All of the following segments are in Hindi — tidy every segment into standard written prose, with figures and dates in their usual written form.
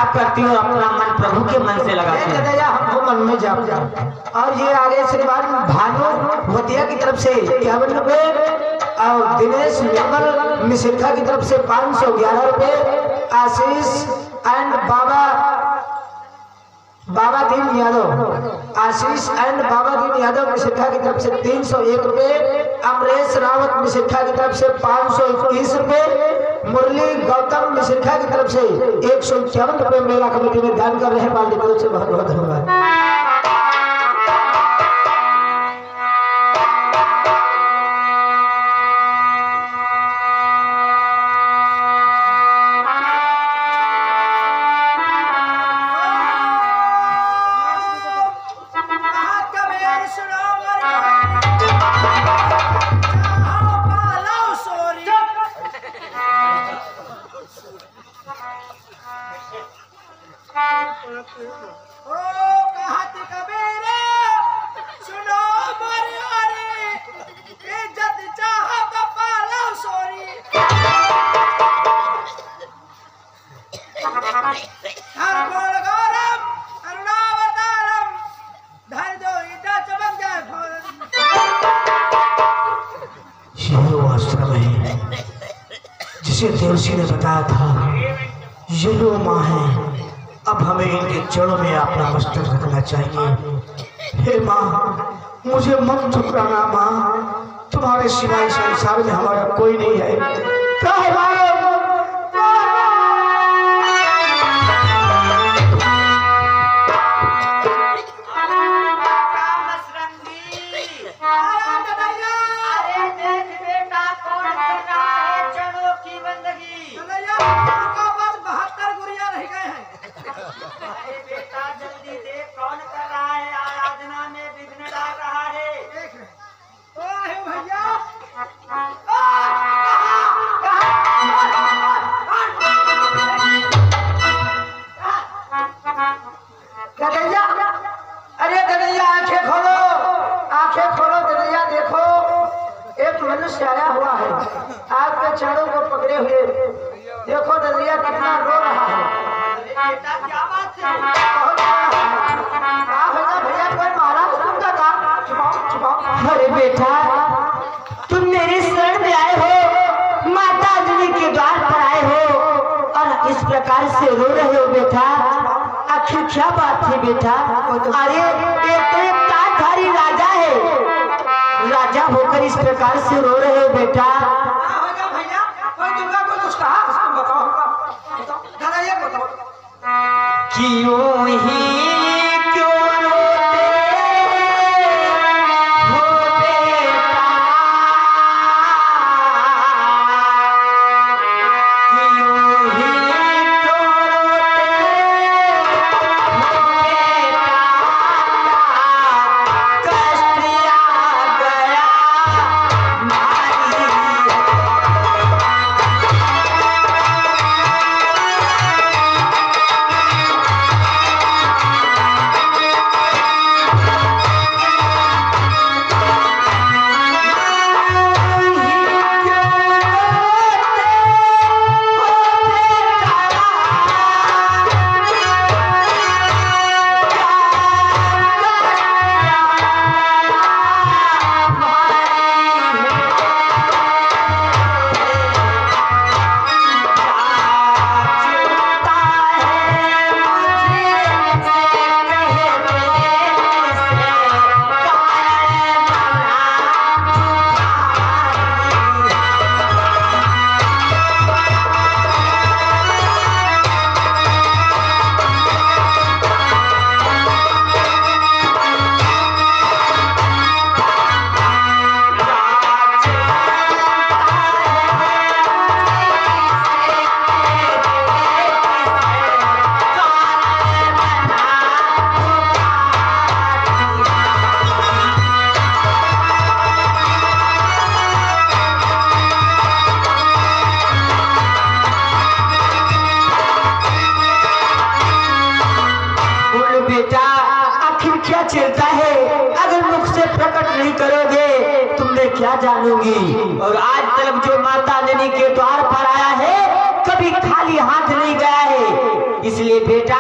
जाप करती हूँ, अपना मन प्रभु के मन से लगाती हूँ। हमको मन में जाप जाप। और ये आगे श्रीमान भानुवतिया की तरफ से 51 रुपए और दिनेश निर्मल मिश्रिका की तरफ से 511 रुपए, आशीष and Baba Deen Yadav, Ashish and बाबा दीन यादव मिश्रिका की तरफ से 301 रुपए, अमरेश रावत मिश्रिका की तरफ से 521 रुपए, मुरली गौतम मिश्रिका की तरफ से 151 रुपए मेला कमेटी में दान कर रहे हैं। बाल से बहुत बहुत धन्यवाद। देवसी ने बताया था ये लो माँ है, अब हमें इनके जड़ों में अपना मस्तक रखना चाहिए। हे माँ मुझे मत ठुकराना माँ, तुम्हारे सिवाय संसार में हमारा कोई नहीं है। मनुष्य आया हुआ है आपके चरणों को पकड़े हुए, देखो दरिया कितना रो रहा है। बेटा क्या बात है? भैया कोई महाराज सुनता था। अरे बेटा तुम मेरे शरण में आए हो, माता जी के द्वार पर आए हो और इस प्रकार से रो रहे हो बेटा, आखिर क्या बात है बेटा? अरे एक तो एक ताजधारी राजा है, राजा होकर इस प्रकार से रो रहे हो बेटा। भैया कोई दुर्गा को कुछ कहा? क्यों ही क्या जानूंगी। और आज तक जो माता रानी के द्वार पर आया है कभी खाली हाथ नहीं गया है। इसलिए बेटा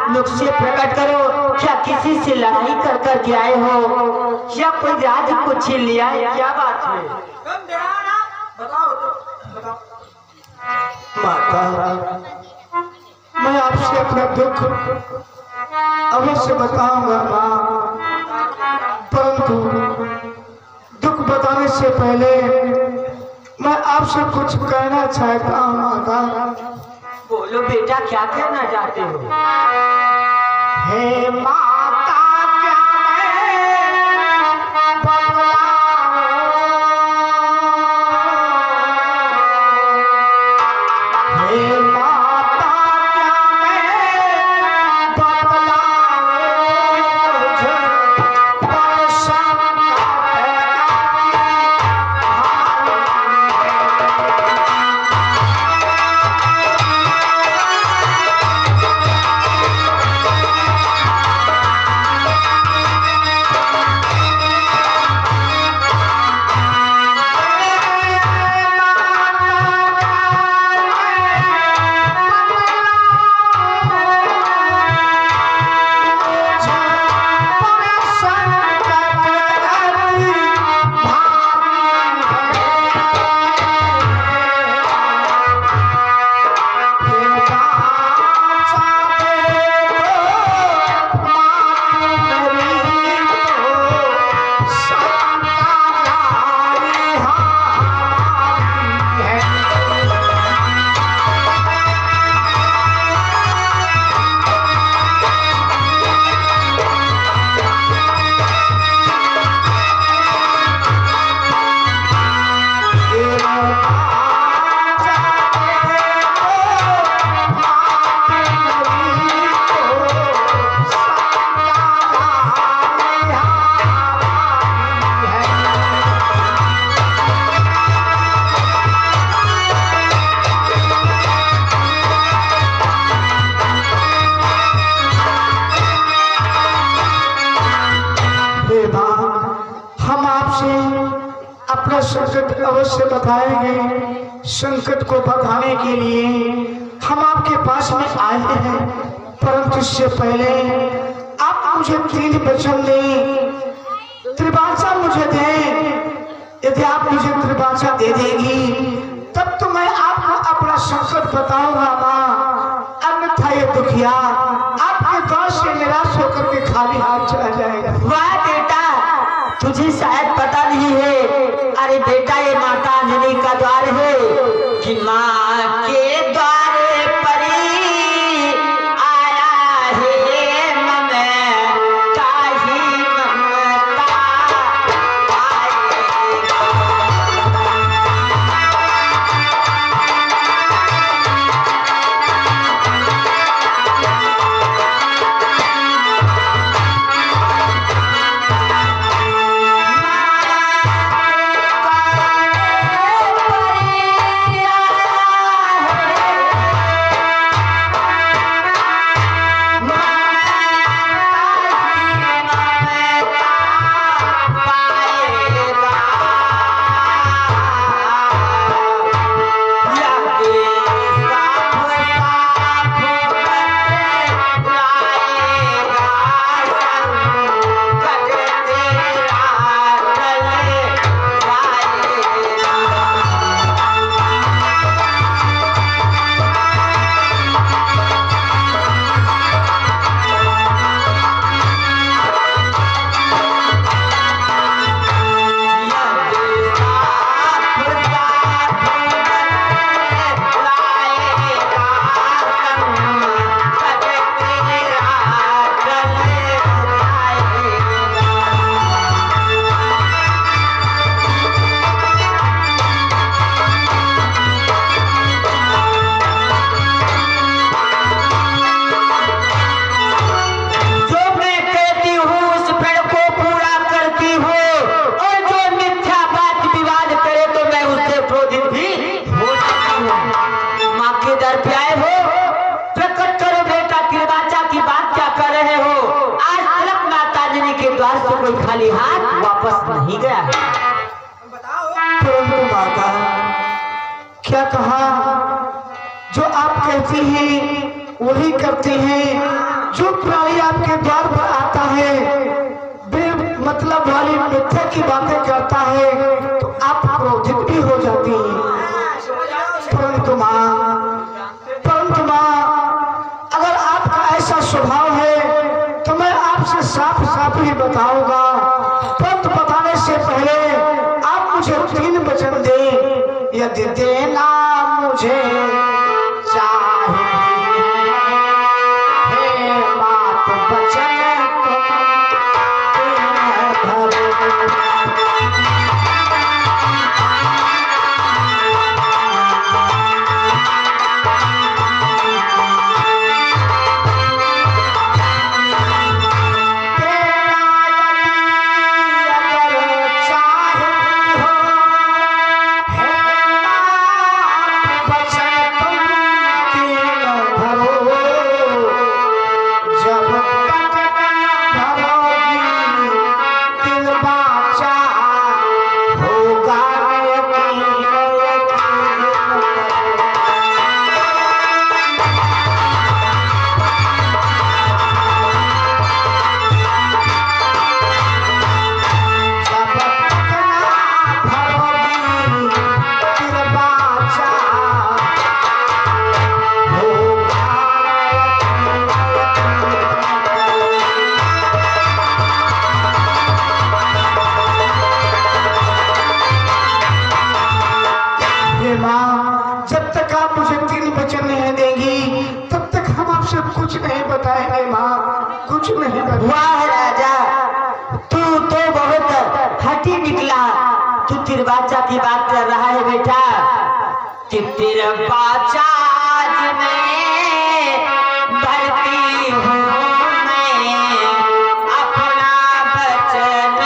मुख से प्रकट करो, क्या किसी से लड़ाई कर कर के आए हो या कोई राज को छीन लिया है? क्या बात है? माता, मैं आपसे अपना दुख अवश्य बताऊंगा माँ, परंतु दुख बताने से पहले मैं आपसे कुछ कहना चाहता हूँ माता। बोलो बेटा, क्या कहना चाहते हो? हे माता, क्या मैं बतलाऊं? हे माता, क्या मैं बतलाऊं? मुझे परेशान अपना संकट अवश्य बताएंगे। संकट को बताने के लिए हम आपके पास में आए हैं, परंतु इससे पहले आप मुझे 3 वचन दें, त्रिभाषा मुझे दें। यदि आप मुझे त्रिभाषा दे देगी तब तो मैं आपको अपना संकट बताऊंगा माँ, अन्यथा ये दुखिया आपके द्वार से निराश होकर के खाली हाथ चला जाएगा। वाह बेटा, तुझे शायद पता नहीं है। अरे बेटा, ये माता अंजनी का द्वार है कि माँ के द्वारे परी आया है ममता ही ममता कोई खाली हाथ वापस नहीं गया है। परंतु माता, क्या कहा जो आप कहती हैं वही करते हैं। जो प्राणी आपके द्वार पर आता है मतलब वाली मिथ्या की बातें करता है तो आप क्रोधित भी हो जाती हैं। परंतु माँ अगर आपका ऐसा स्वभाव है तो मैं आपसे साफ साफ ही बताऊंगा, परंतु बताने से पहले आप मुझे 3 वचन दें। यदि देना मुझे चाहिए बात वचन कुछ नहीं बताएंगे माँ, कुछ नहीं बताएंगे। वाह राजा, तू तो बहुत हठी निकला। तू तिरबाचा की बात कर रहा है बेटा। तिरबाचा में भरती हूँ मैं अपना वचन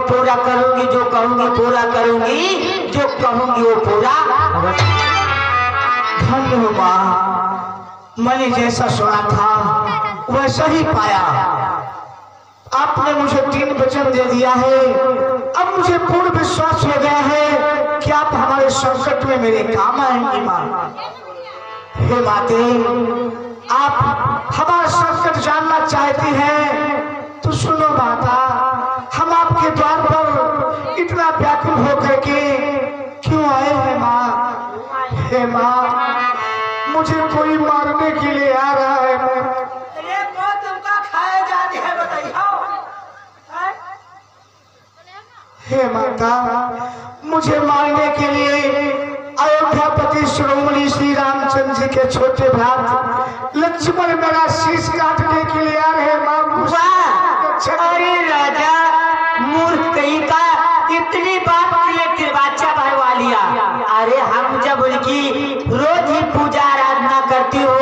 पूरा करूंगी, जो कहूंगी पूरा करूंगी, जो कहूंगी वो पूरा। धन्य हो माँ, मैंने जैसा सुना था वैसा ही पाया। आपने मुझे 3 वचन दे दिया है। अब मुझे पूर्ण विश्वास हो गया है कि आप हमारे संकट में मेरे काम आएंगी माँ। हे माते, आप हमारा संकट जानना चाहती हैं तो सुनो माता, हम आपके द्वार पर इतना व्याकुल होकर के क्यों आए हैं माँ? हे माँ, मुझे कोई मारने के लिए आ रहा है। तुमका खाए जाती है बताइए। हे माता, मुझे मारने के लिए अयोध्यापति श्रोमणी श्री रामचंद्र जी के छोटे भ्रात लक्ष्मण मेरा शीश काटने के लिए आ रहे माँ। अरे राजा, मूर्ख कहीं का इतनी बात तिरबाचा भरवा लिया। अरे हम जब उनकी रोज ही पूजा आराधना करती हो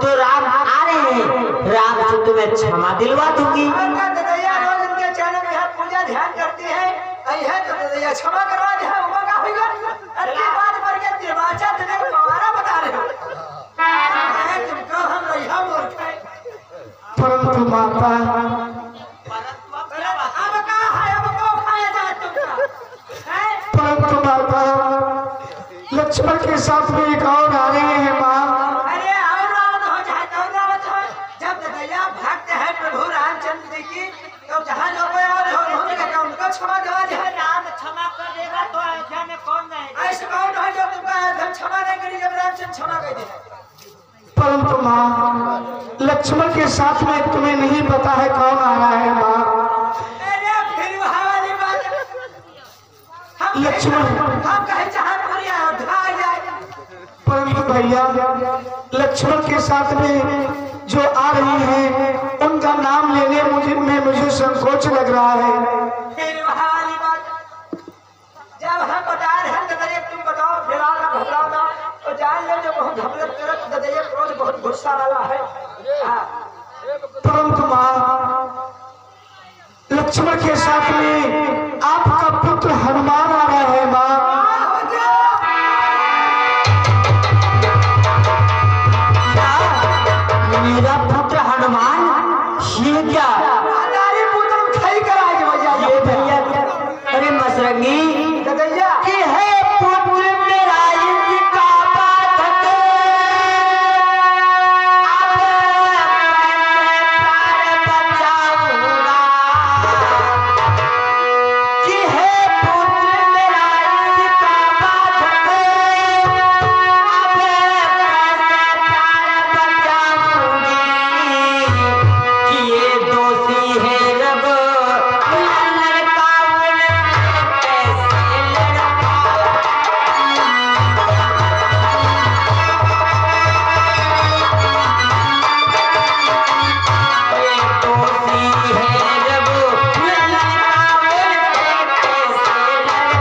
तो राम आ रहे हैं, राम से तुम्हें क्षमा दिलवा दूंगी। रोज उनके चरण में पूजा ध्यान करती है, क्षमा करवा दे। बात पर के तिरबाचा तुझे हमारा बता रहे हो, तुमको हम मूर्ख है। परंतु माता, परंतु माता, लक्ष्मण के साथ में एक और आ रहे हैं माँ। अरे और रावत हो जाए तो रावत हो। जब दया भक्त है प्रभु रामचंद्र जी की, तो जहाँ लोग उनको क्षमा दिवा दे। राम क्षमा कर देगा तो अयोध्या में कौन रहेगा? ऐसे कौन है जो तुमको क्षमा नहीं करी जब रामचंद्र क्षमा कर दे? परंतु माँ लक्ष्मण के साथ में तुम्हें नहीं पता है कौन आ रहा है माँ। अरे फिर वहाँ वाली बात लक्ष्मण हम कहे जहाँ पर अयोध्या आ जाए। परंतु भैया लक्ष्मण के साथ में जो आ रही है उनका नाम लेने मुझे संकोच लग रहा है। फिर वहाँ वाली बात जब हम बता रहे हैं ददरिया तुम बताओ फिलहाल घबराओ ना तो जान लो जो बहुत घबरत करत ददरिया क्रोध बहुत गुस्सा वाला है। हाँ। परंतु माँ लक्ष्मण के साथ में आपका पुत्र हनुमान आ रहा है माँ। मेरा पुत्र हनुमान ये क्या? हमारे पुत्र खाई कराए जो भैया ये भैया क्या? अरे मसरंगी ददरिया कि है पुत्र मेरा इसका बाधक प्राण बचाऊंगा कि है पुत्र मेरा इसका बाधक अब कैसे प्राण बचाऊंगी कि ये दोषी है रब लड़का कैसे लड़का ये दोषी है रब लड़का कैसे लड़का।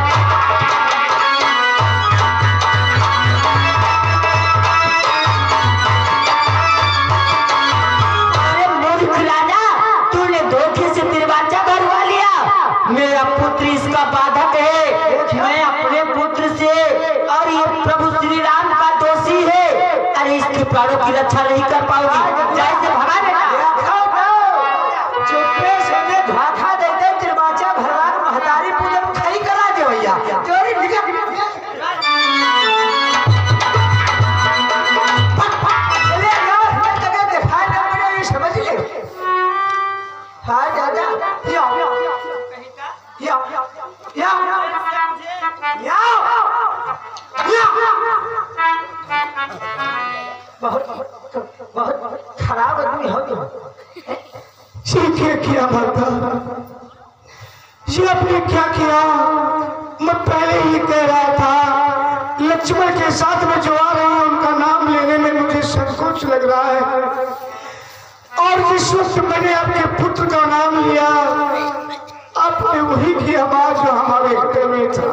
अरे मूर्ख राजा, तूने धोखे से तिरवाचा भरवा लिया। मेरा पुत्र इसका बाधक है। मैं अपने पुत्र से और ये प्रभु श्री राम का दोषी है। अरे इसके प्राणों की रक्षा नहीं कर पाऊंगी। जैसे भगा बेटा। चुप्पे से ने धोखा देते तिरबाचा भगवान महतारी पूजन खाई करा दे भैया चोरी निकल चले जाओ हमें जगह दिखाई ना पड़े ये समझ ले। हाँ दादा यो बहुत खराब आदमी हो। ये क्या किया माता? ये आपने क्या किया? मैं पहले ही कह रहा था लक्ष्मण के साथ में जो आ रही है उनका नाम लेने में मुझे संकोच लग रहा है। और जिस वक्त मैंने अपने पुत्र का नाम लिया आपने वही किया माँ जो हमारे हृदय में था।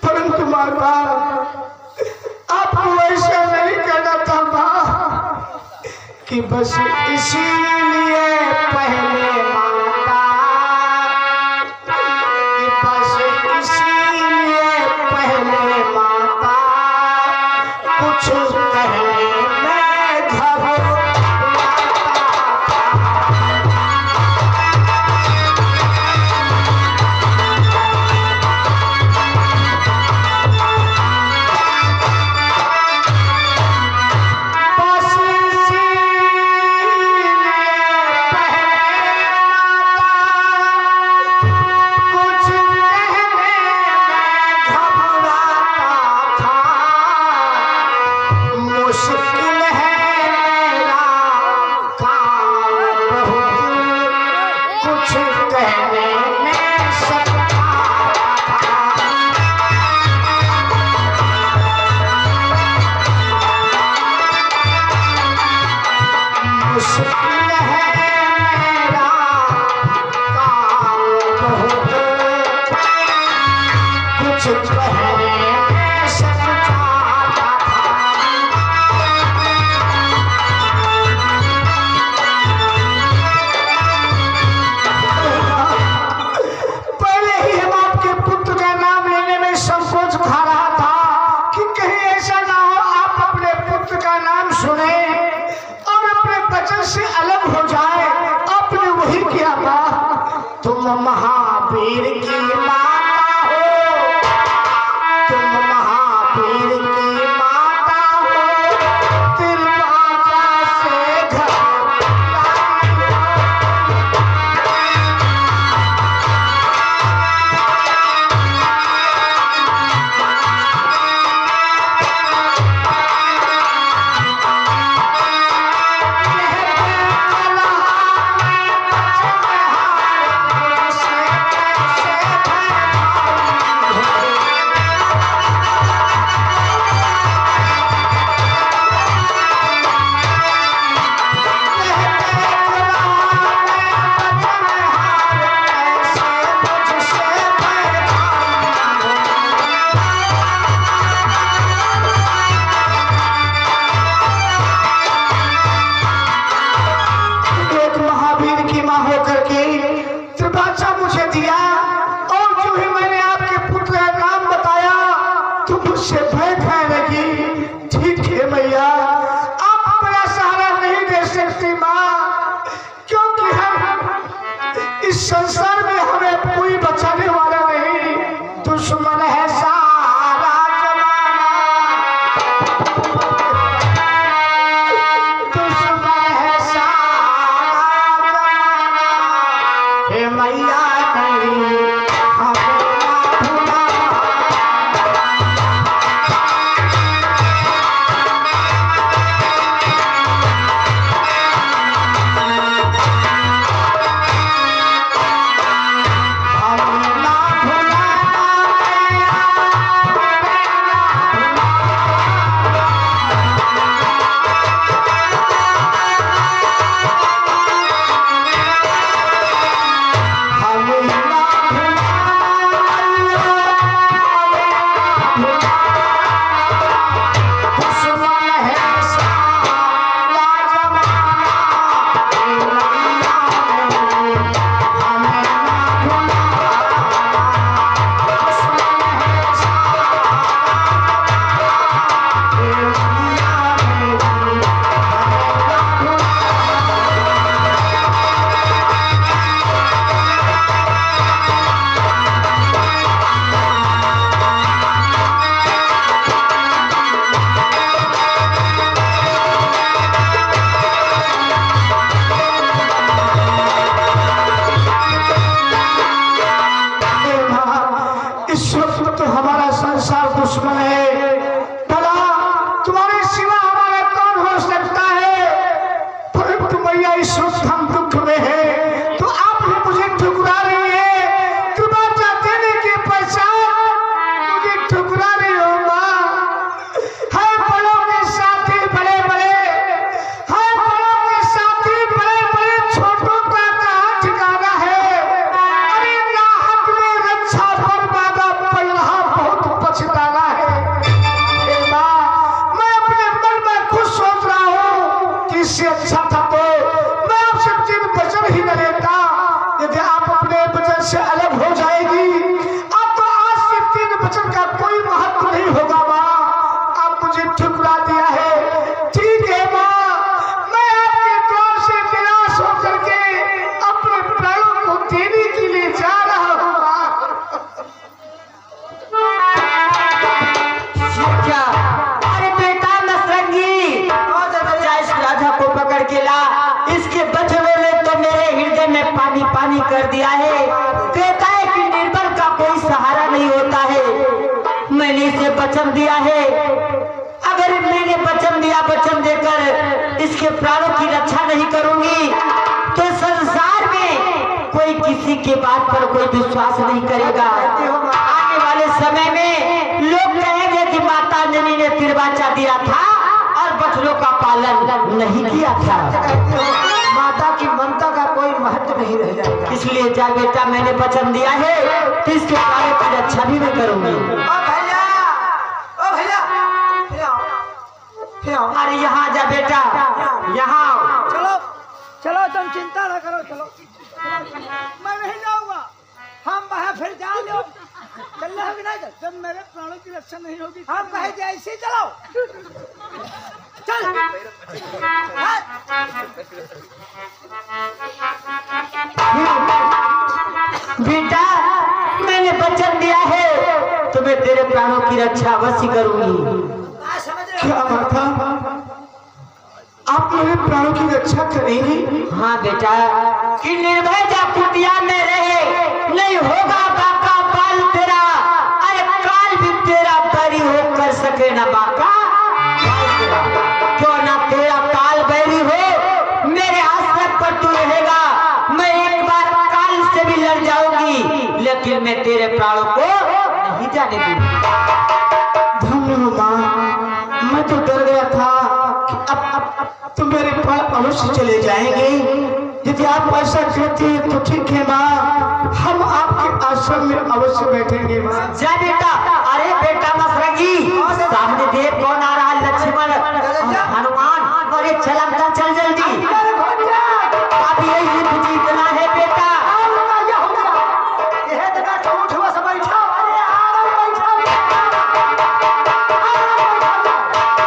परंतु माता आपको ऐसा नहीं करना था माँ कि बस इसीलिए पहले माता कि बस इसीलिए पहले माता कुछ कहने में घबराता बस इसीलिए महावीर की माता हो, तुम महावीर की माता हो, तिरवाचा से घर दुश्मन है। भला तुम्हारे सिवा हमारा कौन हो सकता है? परंतु मैया इस वक्त हम दुख में है तो आप भी मुझे ठुकरा रही है। कृपा देने के पश्चात मुझे ठुकरा रही हो माँ। है बड़ों के साथी बड़े बड़े, है बड़ों के साथी बड़े बड़े, छोटों का कहाँ ठिकाना है? अरे ना हक में रक्षा बर्बादा पड़ रहा, बहुत पछताना है। हे माँ, मैं अपने मन में खुद सोच रहा हूँ कि इससे अच्छा था तो मैं आपसे 3 वचन ही न लेता। यदि आप अपने वचन से अलग हो जाएगी अब तो आज से 3 वचन का कोई महत्व नहीं होगा माँ। आप मुझे ठुकरा दिया है, ठीक है माँ, मैं आपके द्वार से निराश होकर के अपने प्राणों को देने के लिए जा रहा हूँ माँ। क्या? अरे बेटा नसरंगी, जा इस राजा को पकड़ के ला। इसके बचवे ने तो मेरे हृदय में पानी पानी कर दिया है। कहता है कि निर्बल का कोई सहारा नहीं होता है। मैंने इसे वचन दिया है, अगर मैंने वचन दिया, वचन देकर इसके प्राणों की रक्षा नहीं करूंगी तो संसार में कोई किसी के बात पर कोई विश्वास नहीं करेगा। आने वाले समय में लोग कहेंगे कि माता अंजनी ने तिरवाचा दिया था और बछड़ों का पालन नहीं किया था। माता की ममता का कोई महत्व नहीं रह जाएगा। इसलिए जा बेटा, मैंने वचन दिया है तो इसके प्राणों की रक्षा भी मैं करूंगी। ओ भैया, ओ भैया, अरे यहाँ जा बेटा, यहाँ आओ। चलो चलो, तुम चिंता न करो, चलो। मैं नहीं जाऊंगा, हम वहाँ फिर जाओ। चलना है ना, जब मेरे प्राणों की रक्षा नहीं होगी हम कहे ऐसे ही चलाओ। चल बेटा, मैंने वचन दिया है तो मैं तेरे प्राणों की रक्षा अवश्य करूंगी। क्या माता, आप मेरे प्राणों की रक्षा करेंगे? हाँ बेटा, कि निर्भय जा कुटिया में रहे, नहीं होगा बाका पाल तेरा। अरे काल भी तेरा बैरी हो कर सके ना बाका, क्यों ना तेरा काल बैरी हो, मेरे आश्रम पर तू रहेगा। मैं एक बार काल से भी लड़ जाऊंगी लेकिन मैं तेरे प्राणों को नहीं जाने दूंगी। धन्य हो माँ, मैं तो डर गया था कि अब तो मेरे प्राण अवश्य चले जाएंगे। यदि आप ऐसा कहते हैं तो ठीक है माँ, हम आपके आश्रम में अवश्य बैठेंगे माँ। जा बेटा। अरे बेटा नसरंगी, सामने देख कौन आ रहा है? लक्ष्मण हनुमान। अरे चल जल्दी, अब ये युद्ध जीतना है बेटा।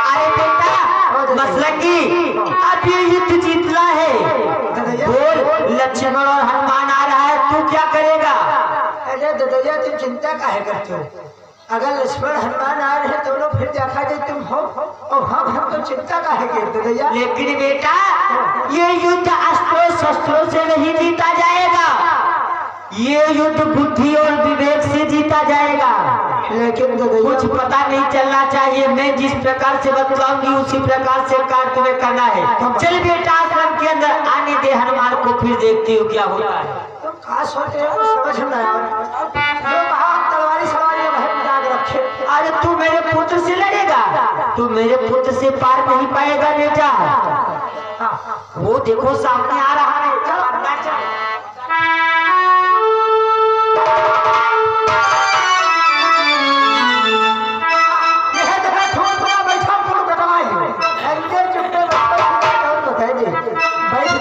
अरे बेटा नसरंगी, अब ये युद्ध जीतना है। बोल, लक्ष्मण और हनुमान आ रहा है, तू क्या करेगा? अरे ददैया, तुम चिंता काहे करते हो? अगर लक्ष्मण हनुमान आ रहे तो लोग फिर देखा जाए तुम हो और हम तो चिंता काहे करते ददैया? लेकिन बेटा, ये युद्ध अस्त्रों शस्त्रों से नहीं जीता जाएगा। ये युद्ध बुद्धि और विवेक से जीता जाएगा। लेकिन कुछ पता नहीं चलना चाहिए। मैं जिस प्रकार से बतलाऊंगी उसी प्रकार से कार्य तुम्हें करना है। चल बेटा आश्रम के अंदर आने दे हनुमान को, फिर देखती हूँ क्या होता है। तुम खास होते हो, समझ में आया। जो कहा तलवारी सवारी बहन दाग रखे। अरे तू मेरे पुत्र से लड़ेगा, तू मेरे पुत्र से पार नहीं पाएगा बेटा। वो देखो सामने आ रहा है।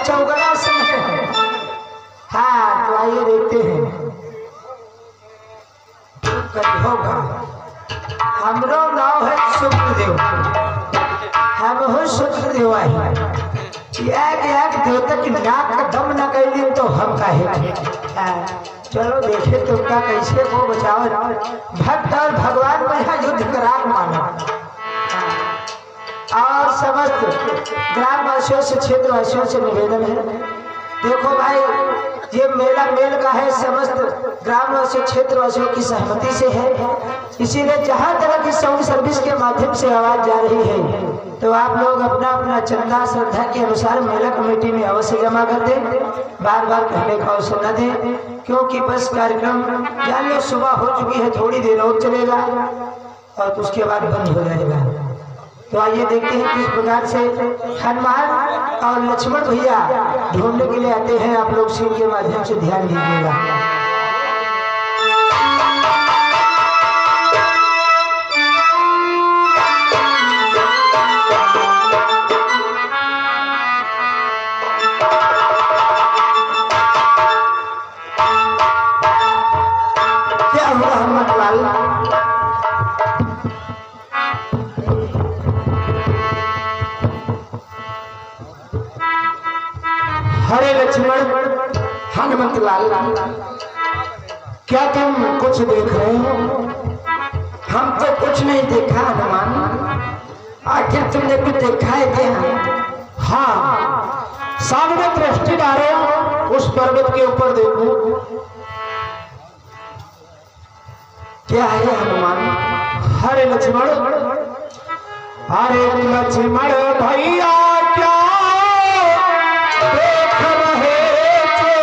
चौगड़ा से हाँ, तो आइए देखते हैं होगा। हमरो नाम है शुक्रदेव, हम हो शुक्रदेव। एक देवता की नाक का दम न कर दी तो हम काहे। चलो देखे तुमका कैसे को बचाओ। भक्त और भगवान में यहाँ युद्ध करा माना और समस्त ग्रामवासियों से क्षेत्रवासियों से निवेदन है। देखो भाई, ये मेला मेल का है, समस्त ग्रामवासियों क्षेत्रवासियों की सहमति से है। इसीलिए जहाँ तरह की साउंड सर्विस के माध्यम से आवाज जा रही है, तो आप लोग अपना अपना चंदा श्रद्धा के अनुसार मेला कमेटी में अवश्य जमा कर दें। बार बार कहने का अवसर न दें, क्योंकि बस कार्यक्रम जान लो सुबह हो चुकी है, थोड़ी देर और चलेगा और उसके बाद बंद हो जाएगा। तो आइए देखते हैं किस प्रकार से हनुमान और लक्ष्मण भैया ढूंढने के लिए आते हैं। आप लोग सीन के माध्यम से ध्यान दीजिएगा। क्या हुआ हनुमान लाल? हरे लक्ष्मण हनुमत लाल, क्या तुम कुछ देख रहे हो? हम तो कुछ नहीं देखा हनुमान। आखिर तुमने कुछ देखा है क्या? हाँ, सामने दृष्टि डालो, उस पर्वत के ऊपर देखो। क्या है हनुमान? हरे लक्ष्मण, हरे लक्ष्मण भैया क्या देख रहे थे?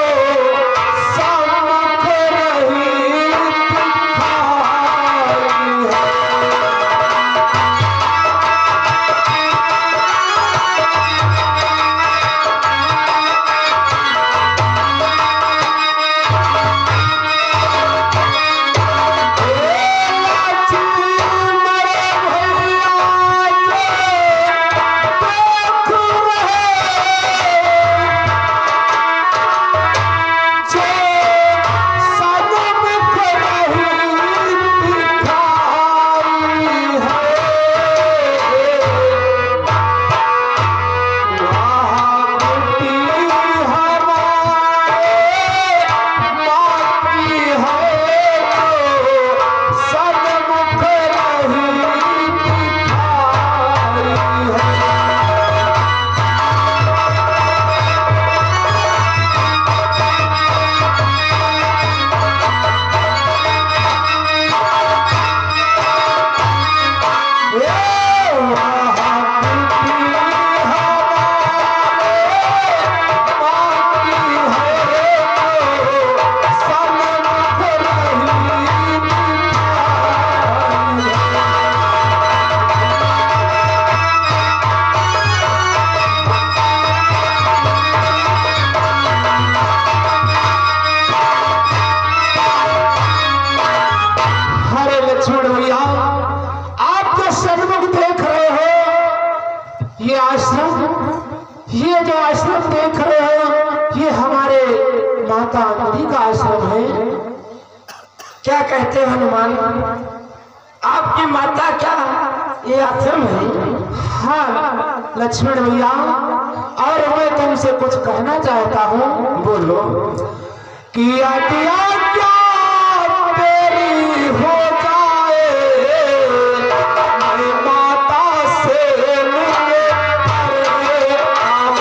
सम्मुख रही ये जो आश्रम देख रहे हो, ये हमारे माता अंजलि का आश्रम है। क्या कहते हैं हनुमान? आपकी माता क्या ये आश्रम है? हाँ लक्ष्मण भैया, और मैं तुमसे कुछ कहना चाहता हूँ। बोलो। कि आज्ञा क्या तेरी हो जाए, मैं माता से मिलने आऊं।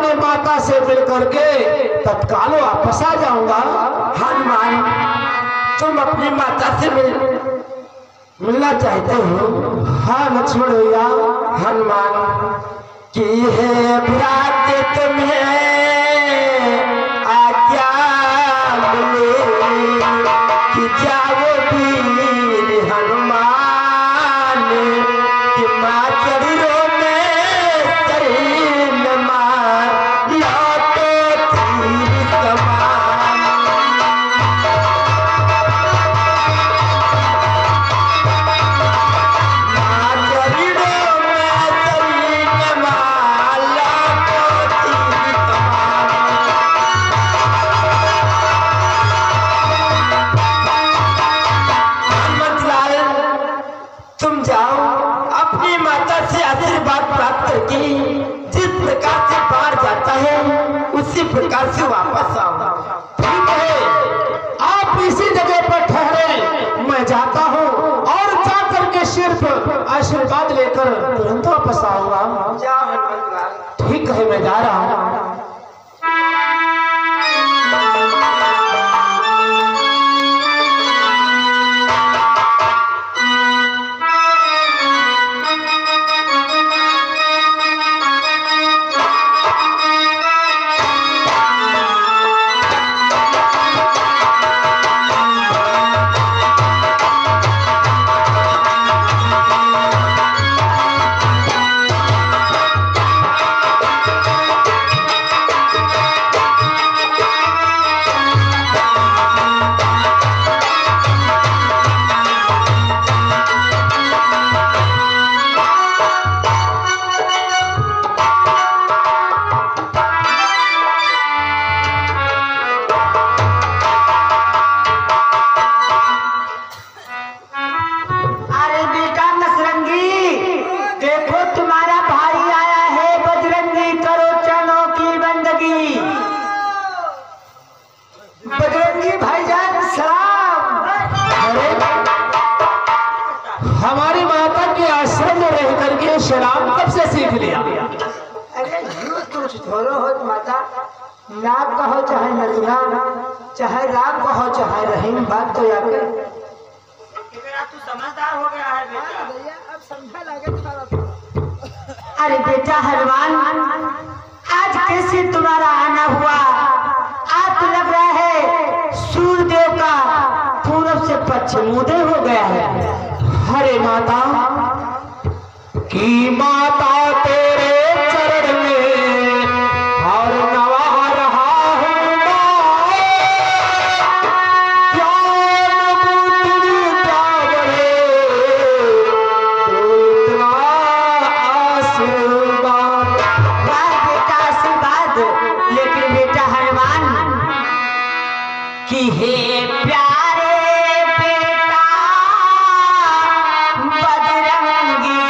अपने माता से मिल करके तत्काल वापस आ जाऊंगा। हनुमान, तुम अपनी माता से मिलना चाहते हो? हाँ लक्ष्मण भैया। हनुमान की है भ्रात तुम्हें आज्ञा मिले कि जाओ वीर हनुमान कि माँ चरणों में शरीर मार लौटे तीर कमान। माँ चरणों में शरीर मार लौटे तीर कमान। हनुमंतलाल, तुम जाओ अपनी माता से आशीर्वाद प्राप्त करके जिस प्रकार से बाहर जाता है उसी प्रकार से वापस आओ। ठीक है, आप इसी जगह पर ठहरे, मैं जाता हूँ और जा करके सिर्फ आशीर्वाद लेकर तुरंत वापस आऊंगा। जाओ हनुमंतलाल। ठीक है, मैं जा रहा हूँ। अरे बेटा नसरंगी, देखो तुम्हारा भाई आया है। बजरंगी, करो चरणों की बंदगी। बजरंगी भाईजान सलाम। अरे हमारी माता के आश्रम में रह करके शराब कब से सीख लिया? अरे यूं कुछ थोड़ो हो माता, नाम कहो चाहे नजना, चाहे राम कहो चाहे रहीम, बात तो आके तू समझदार हो गया है बेटा। अब समझा लगे थोड़ा। अरे बेटा हनुमान, आज कैसे तुम्हारा आना हुआ? आज तो लग रहा है सूर्यदेव का पूरब से पश्चिम उदय हो गया है। हरे माता की माता तेरे चरण में और नवा रहा हूँ मैं। ज्ञान बुद्धि त्यागरे तो इतना आशीर्वाद। वाह बेटा आशीर्वाद। लेकिन बेटा हनुमान कि हे प्यारे बेटा बजरंगी,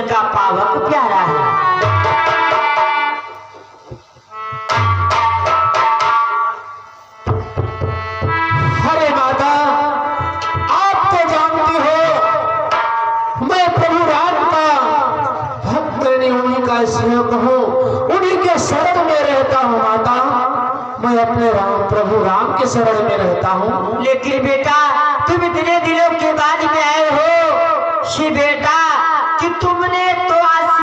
जिनका पावक प्यारा है। अरे माता, आप तो जानती हो मैं प्रभु राम का भक्त, उन्हीं का सेवक हूँ, उन्हीं के शरण में रहता हूँ माता। मैं अपने राम प्रभु राम के शरण में रहता हूँ। लेकिन बेटा तुम इतने दिनों के बाद में आए हो, बेटा कि तुमने तो आज